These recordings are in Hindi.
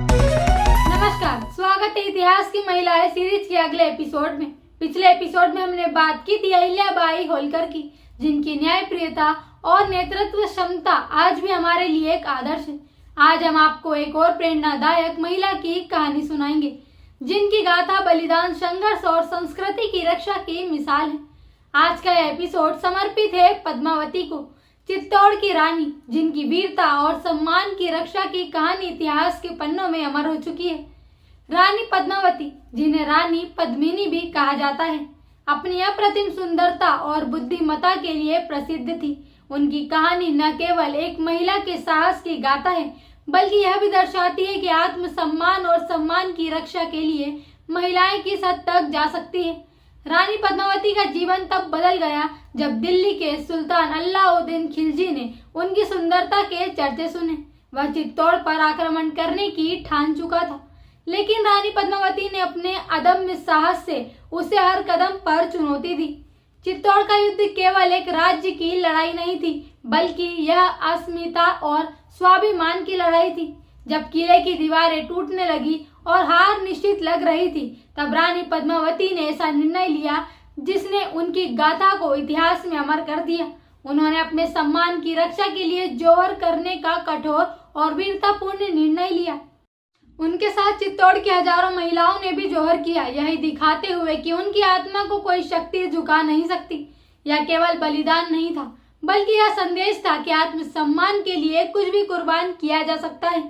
नमस्कार, स्वागत है इतिहास की महिलाएं सीरीज के अगले एपिसोड में। पिछले एपिसोड में हमने बात की थी अहिल्याबाई होलकर की, जिनकी न्यायप्रियता और नेतृत्व क्षमता आज भी हमारे लिए एक आदर्श है। आज हम आपको एक और प्रेरणादायक महिला की कहानी सुनाएंगे, जिनकी गाथा बलिदान, संघर्ष और संस्कृति की रक्षा की मिसाल है। आज का यह एपिसोड समर्पित है पद्मावती को, चित्तौड़ की रानी, जिनकी वीरता और सम्मान की रक्षा की कहानी इतिहास के पन्नों में अमर हो चुकी है। रानी पद्मावती, जिन्हें रानी पद्मिनी भी कहा जाता है, अपनी अप्रतिम सुंदरता और बुद्धिमत्ता के लिए प्रसिद्ध थी। उनकी कहानी न केवल एक महिला के साहस की गाथा है, बल्कि यह भी दर्शाती है कि आत्मसम्मान और सम्मान की रक्षा के लिए महिलाएं किस हद तक जा सकती है। रानी पद्मावती का जीवन तब बदल गया जब दिल्ली के सुल्तान अलाउद्दीन खिलजी ने उनकी सुंदरता के चर्चे सुने। वह चित्तौड़ पर आक्रमण करने की ठान चुका था, लेकिन रानी पद्मावती ने अपने अदम्य साहस से उसे हर कदम पर चुनौती दी। चित्तौड़ का युद्ध केवल एक राज्य की लड़ाई नहीं थी, बल्कि यह अस्मिता और स्वाभिमान की लड़ाई थी। जब किले की दीवारें टूटने लगी और हार निश्चित लग रही थी, तब रानी पद्मावती ने ऐसा निर्णय लिया जिसने उनकी गाथा को इतिहास में अमर कर दिया। उन्होंने अपने सम्मान की रक्षा के लिए जौहर करने का कठोर और वीरतापूर्ण निर्णय लिया। उनके साथ चित्तौड़ की हजारों महिलाओं ने भी जौहर किया, यही दिखाते हुए कि उनकी आत्मा को कोई शक्ति झुका नहीं सकती। यह केवल बलिदान नहीं था, बल्कि यह संदेश था कि आत्मसम्मान के लिए कुछ भी कुर्बान किया जा सकता है।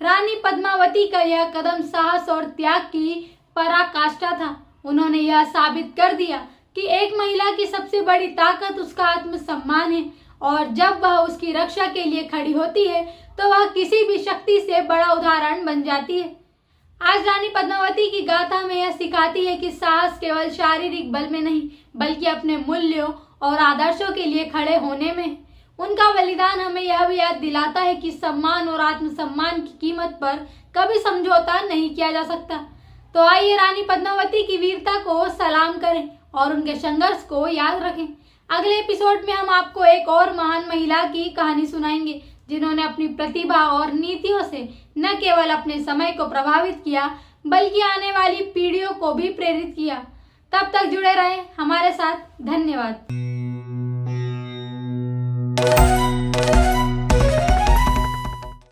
रानी पद्मावती का यह कदम साहस और त्याग की पराकाष्ठा था। उन्होंने यह साबित कर दिया कि एक महिला की सबसे बड़ी ताकत उसका आत्मसम्मान है, और जब वह उसकी रक्षा के लिए खड़ी होती है तो वह किसी भी शक्ति से बड़ा उदाहरण बन जाती है। आज रानी पद्मावती की गाथा में यह सिखाती है कि साहस केवल शारीरिक बल में नहीं, बल्कि अपने मूल्यों और आदर्शों के लिए खड़े होने में। उनका बलिदान हमें यह भी याद दिलाता है कि सम्मान और आत्मसम्मान की कीमत पर कभी समझौता नहीं किया जा सकता। तो आइए रानी पद्मावती की वीरता को सलाम करें और उनके संघर्ष को याद रखें। अगले एपिसोड में हम आपको एक और महान महिला की कहानी सुनाएंगे, जिन्होंने अपनी प्रतिभा और नीतियों से न केवल अपने समय को प्रभावित किया, बल्कि आने वाली पीढ़ियों को भी प्रेरित किया। तब तक जुड़े रहें हमारे साथ। धन्यवाद।